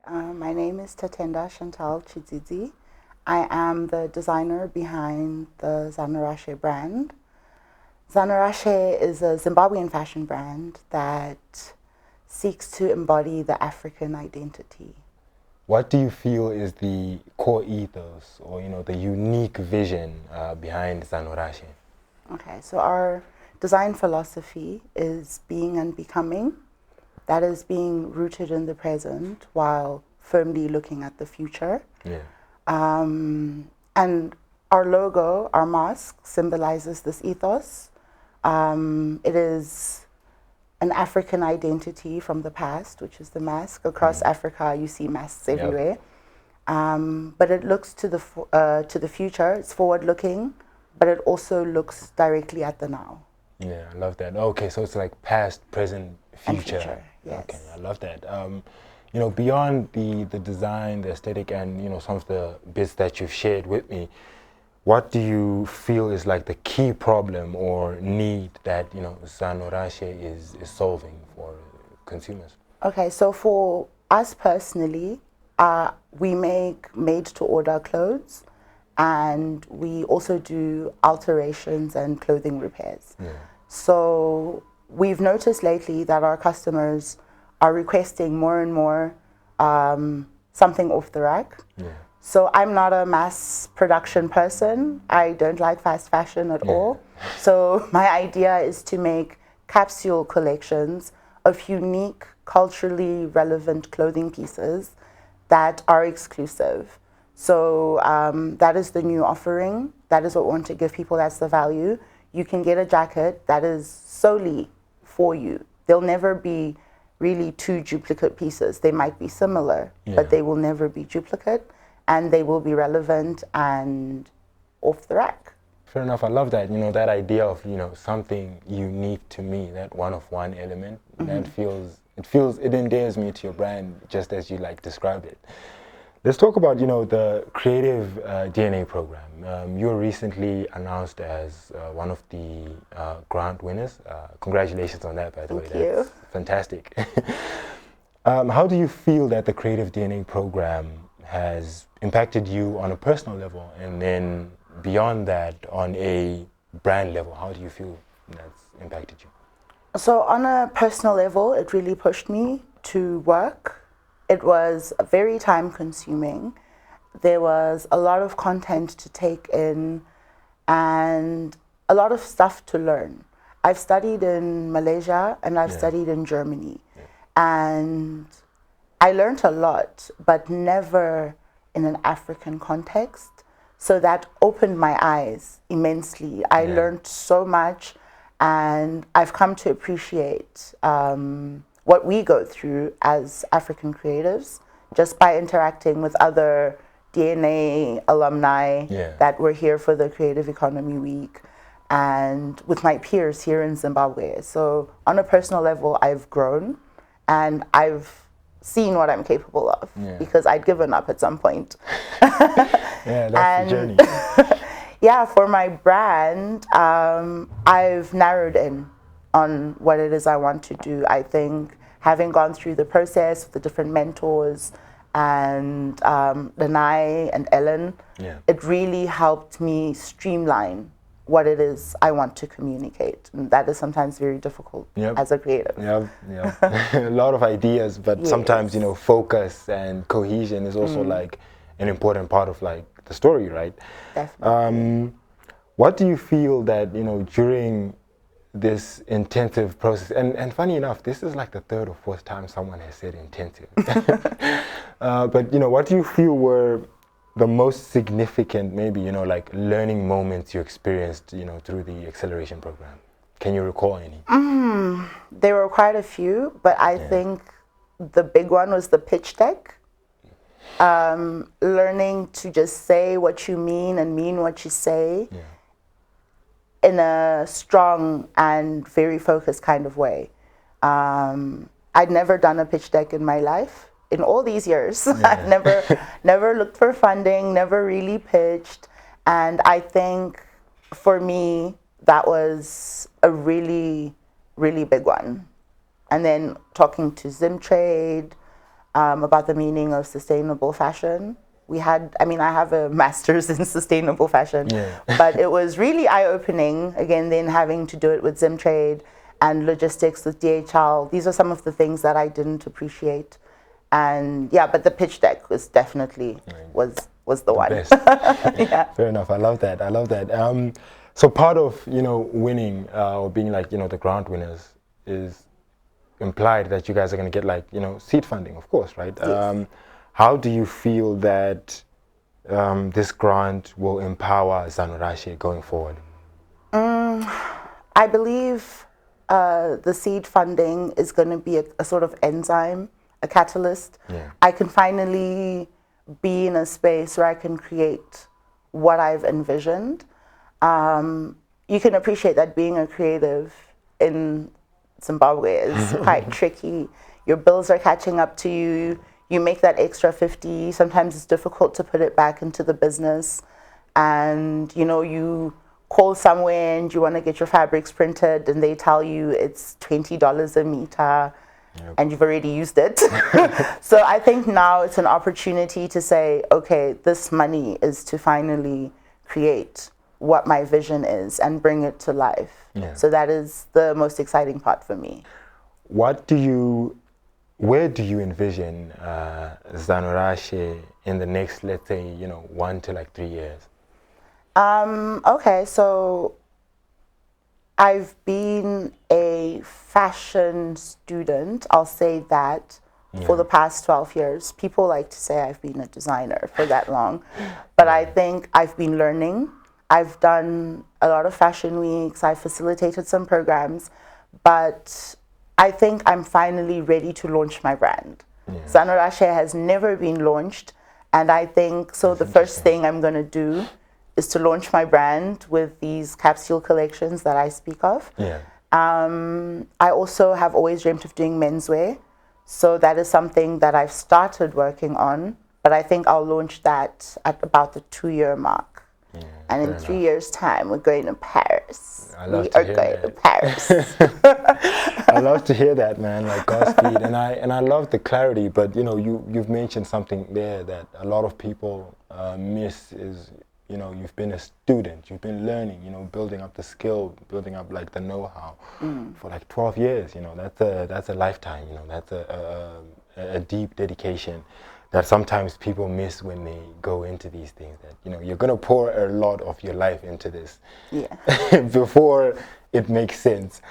My name is Tatenda Chidzidzi. I am the designer behind the Zanorashe brand. Zanorashe is a Zimbabwean fashion brand that seeks to embody the African identity. What do you feel is the core ethos or, the unique vision behind Zanorashe? Okay, so our design philosophy is being and becoming. That is being rooted in the present while firmly looking at the future. Yeah. And our logo, our mask, symbolizes this ethos. It is an African identity from the past, which is the mask. Across Africa, you see masks everywhere. But it looks to the future. It's forward-looking, but it also looks directly at the now. Yeah, I love that. Okay, so it's like past, present, future. And future, yes. Okay, I love that. Beyond the design, the aesthetic, and some of the bits that you've shared with me, what do you feel is like the key problem or need that Zanorashe is solving for consumers? Okay, so for us personally, we make made-to-order clothes, and we also do alterations and clothing repairs. Yeah. So we've noticed lately that our customers are requesting more and more something off the rack. Yeah. So I'm not a mass production person. I don't like fast fashion at all. So my idea is to make capsule collections of unique, culturally relevant clothing pieces that are exclusive. So that is the new offering. That is what we want to give people. That's the value. You can get a jacket that is solely for you. There'll never be really two duplicate pieces. They might be similar, but they will never be duplicate, and they will be relevant and off the rack. Fair enough. I love that. That idea of something unique to me, that one-of-one element. That it endears me to your brand, just as you described it. Let's talk about the Creative DNA program. You were recently announced as one of the grant winners. Congratulations on that, by the way. Thank you. That's fantastic. How do you feel that the Creative DNA program has impacted you on a personal level, and then beyond that on a brand level? How do you feel that's impacted you? So on a personal level, it really pushed me to work. It was very time consuming. There was a lot of content to take in and a lot of stuff to learn. I've studied in Malaysia and I've studied in Germany. And I learned a lot, but never in an African context. So that opened my eyes immensely. I learned so much, and I've come to appreciate what we go through as African creatives just by interacting with other DNA alumni that were here for the Creative Economy Week and with my peers here in Zimbabwe. So on a personal level, I've grown and I've seen what I'm capable of because I'd given up at some point. That's the journey. For my brand, I've narrowed in on what it is I want to do. I think having gone through the process with the different mentors and Lanai and Ellen, it really helped me streamline what it is I want to communicate. And that is sometimes very difficult as a creative. A lot of ideas, but sometimes, focus and cohesion is also an important part of the story, right? Definitely. What do you feel that, during this intensive process, and funny enough, this is the third or fourth time someone has said intensive. But, what do you feel were the most significant, maybe, learning moments you experienced, through the acceleration program? Can you recall any? There were quite a few, but I think the big one was the pitch deck. Learning to just say what you mean and mean what you say in a strong and very focused kind of way. I'd never done a pitch deck in my life. In all these years, I've never looked for funding, never really pitched. And I think for me, that was a really, really big one. And then talking to Zimtrade, about the meaning of sustainable fashion. I have a master's in sustainable fashion, but it was really eye-opening, again, then having to do it with Zimtrade and logistics with DHL. These are some of the things that I didn't appreciate. And yeah, but the pitch deck was definitely, was the one. Best. Yeah. Fair enough, I love that, I love that. So part of, winning or being like, the grant winners is implied that you guys are going to get like, seed funding, of course, right? Yes. How do you feel that this grant will empower Zanorashe going forward? I believe the seed funding is going to be a sort of enzyme, a catalyst. Yeah. I can finally be in a space where I can create what I've envisioned. You can appreciate that being a creative in Zimbabwe is quite tricky. Your bills are catching up to you. You make that extra 50. Sometimes it's difficult to put it back into the business. And, you call somewhere and you want to get your fabrics printed and they tell you it's $20 a meter. Yep. And you've already used it. So I think now it's an opportunity to say, okay, this money is to finally create what my vision is and bring it to life. Yeah. So that is the most exciting part for me. Where do you envision Zanorashe in the next, let's say, 1 to 3 years? Okay, so I've been a fashion student, I'll say that, for the past 12 years. People like to say I've been a designer for that long, but I think I've been learning. I've done a lot of fashion weeks, I've facilitated some programs, but I think I'm finally ready to launch my brand. Zanorashe has never been launched, and I think so. The first thing I'm going to do is to launch my brand with these capsule collections that I speak of. I also have always dreamt of doing menswear, so that is something that I've started working on, but I think I'll launch that at about the 2-year mark. And in 3 years' time, we're going to Paris. We are going to Paris. I love to hear that, man. Like Godspeed, and I love the clarity. But you've mentioned something there that a lot of people miss is you've been a student, you've been learning, building up the skill, building up like the know-how for like 12 years. That's a lifetime. That's a deep dedication that sometimes people miss when they go into these things, that you're going to pour a lot of your life into this before it makes sense.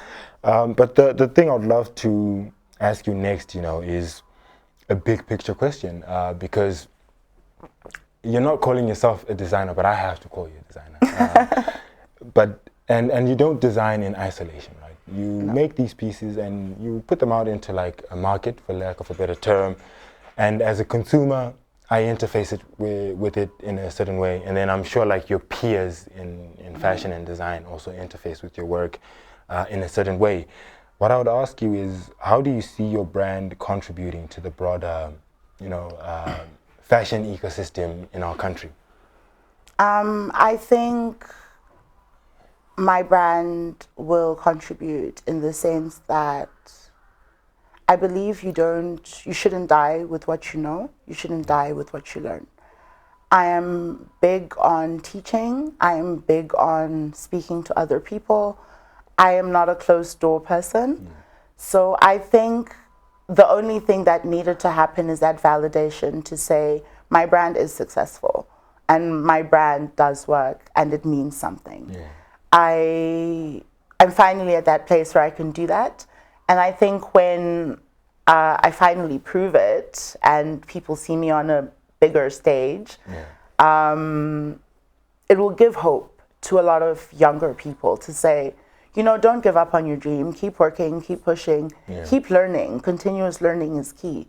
But the thing I'd love to ask you next is a big picture question, because you're not calling yourself a designer, but I have to call you a designer. And you don't design in isolation, right? You make these pieces and you put them out into like a market, for lack of a better term. And as a consumer, I interface it with it in a certain way. And then I'm sure like your peers in fashion and design also interface with your work in a certain way. What I would ask you is, how do you see your brand contributing to the broader, fashion ecosystem in our country? I think my brand will contribute in the sense that I believe you shouldn't die with what you know. You shouldn't die with what you learn. I am big on teaching. I am big on speaking to other people. I am not a closed door person. So I think the only thing that needed to happen is that validation to say my brand is successful and my brand does work and it means something. I'm finally at that place where I can do that. And I think when I finally prove it and people see me on a bigger stage, it will give hope to a lot of younger people to say, don't give up on your dream. Keep working, keep pushing, keep learning. Continuous learning is key.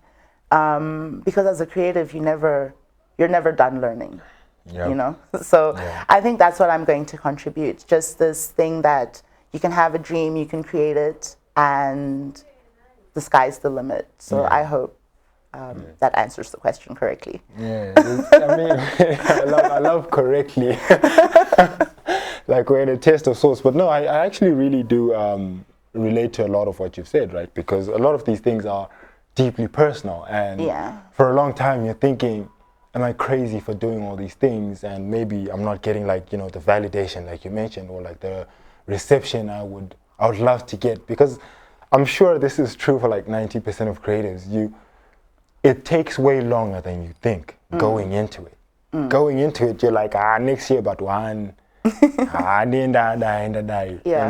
Because as a creative, you're never done learning. So I think that's what I'm going to contribute. Just this thing that you can have a dream, you can create it, and the sky's the limit. So I hope that answers the question correctly. I love correctly. Like we're in a test of sorts. But no, I actually really do relate to a lot of what you've said, right? Because a lot of these things are deeply personal. And for a long time, you're thinking, am I crazy for doing all these things? And maybe I'm not getting like, you know, the validation like you mentioned, or like the reception I would love to get, because I'm sure this is true for like 90% of creatives. It takes way longer than you think going into it. Going into it, you're like, next year but one. And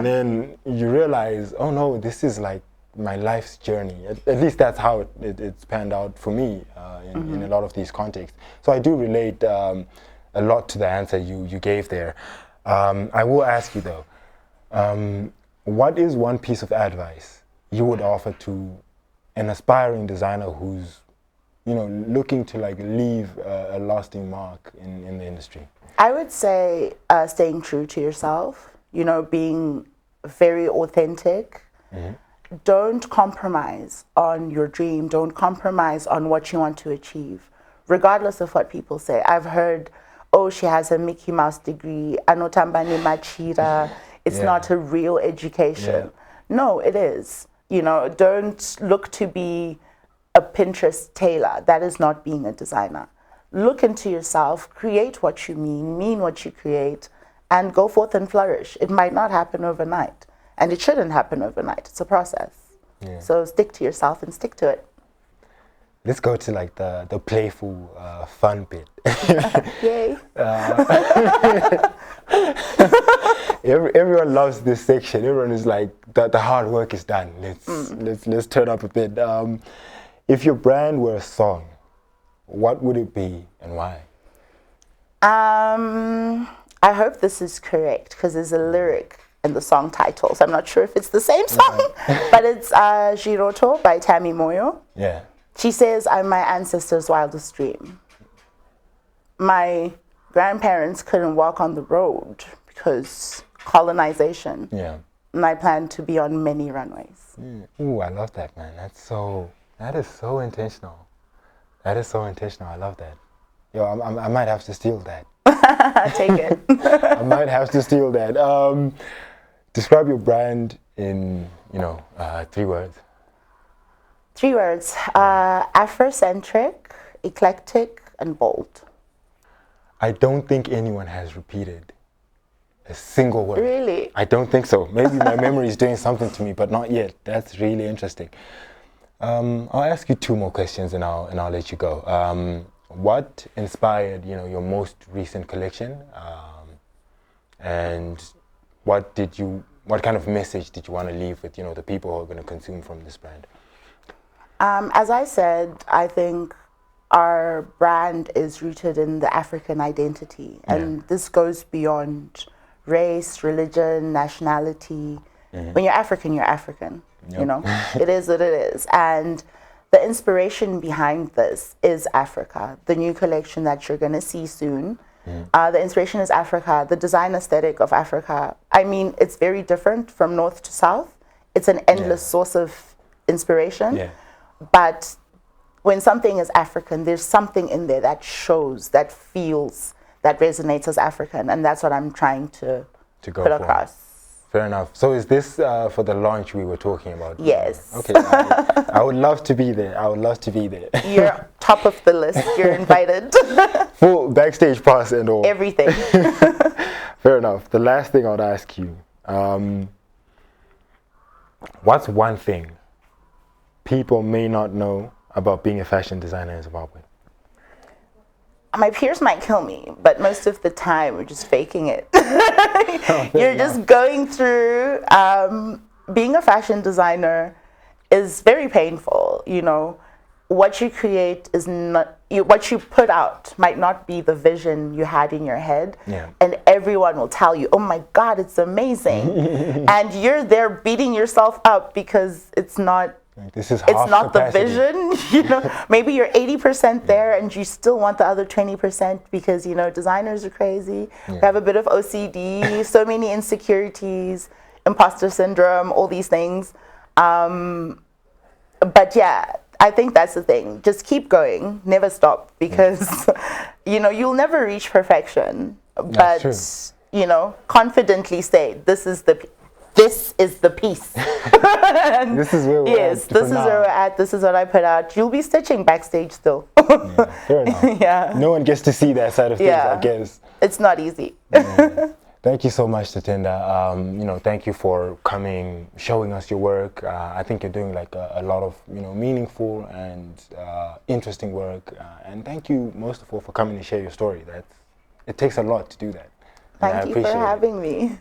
then you realize, oh no, this is like my life's journey. At least that's how it's panned out for me in a lot of these contexts. So I do relate a lot to the answer you gave there. I will ask you though, what is one piece of advice you would offer to an aspiring designer who's, you know, looking to like leave a lasting mark in the industry? I would say staying true to yourself, you know, being very authentic. Don't compromise on your dream. Don't compromise on what you want to achieve, regardless of what people say. I've heard, oh, she has a Mickey Mouse degree, anotambani machira, it's not a real education. No, it is. You know, don't look to be a Pinterest tailor. That is not being a designer. Look into yourself, create what you mean what you create, and go forth and flourish. It might not happen overnight, and it shouldn't happen overnight. It's a process. So stick to yourself and stick to it. Let's go to like the playful, fun bit. Yay. Everyone loves this section. Everyone is like, the hard work is done. Let's turn up a bit. If your brand were a song, what would it be and why? I hope this is correct, because there's a lyric in the song title, so I'm not sure if it's the same song, but it's Giroto by Tammy Moyo. Yeah. She says, I'm my ancestors' wildest dream. My grandparents couldn't walk on the road because colonization. Yeah. And I plan to be on many runways. Ooh, I love that, man. That is so intentional. That is so intentional. I love that. Yo, I might have to steal that. Take it. I might have to steal that. Describe your brand in, 3 words. 3 words. Afrocentric, eclectic, and bold. I don't think anyone has repeated a single word. Really? I don't think so. Maybe my memory is doing something to me, but not yet. That's really interesting. I'll ask you 2 more questions and I'll let you go. What inspired, your most recent collection? And what kind of message did you want to leave with, the people who are going to consume from this brand? As I said, I think our brand is rooted in the African identity, and this goes beyond race, religion, nationality. When you're African, you're African. Yep. It is what it is. And the inspiration behind this is Africa. The new collection that you're going to see soon, the inspiration is Africa. The design aesthetic of Africa, I mean, it's very different from north to south. It's an endless source of inspiration. Yeah. But when something is African, there's something in there that shows, that feels, that resonates as African. And that's what I'm trying to put across. Fair enough. So is this for the launch we were talking about? Yes. Okay. I would love to be there. You're top of the list. You're invited. Full backstage pass and all. Everything. Fair enough. The last thing I would ask you, what's one thing people may not know about being a fashion designer in Zimbabwe? My peers might kill me, but most of the time we're just faking it. You're just going through, being a fashion designer is very painful. What you create is not, what you put out might not be the vision you had in your head. Yeah. And everyone will tell you, oh my God, it's amazing. And you're there beating yourself up because it's not, it's not the vision. Maybe you're 80% there and you still want the other 20% because, designers are crazy. Yeah. We have a bit of OCD, so many insecurities, imposter syndrome, all these things. But yeah, I think that's the thing. Just keep going, never stop, because, you'll never reach perfection. But, confidently say, this is the this is the piece. This is where we're yes, at. This is where we're at. This is what I put out. You'll be stitching backstage still. Yeah, fair enough. Yeah. No one gets to see that side of things, I guess. It's not easy. Yeah. Thank you so much, Tatenda. Thank you for coming, showing us your work. I think you're doing like a lot of, meaningful and interesting work. And thank you most of all for coming and share your story. It takes a lot to do that. Thank you for having me.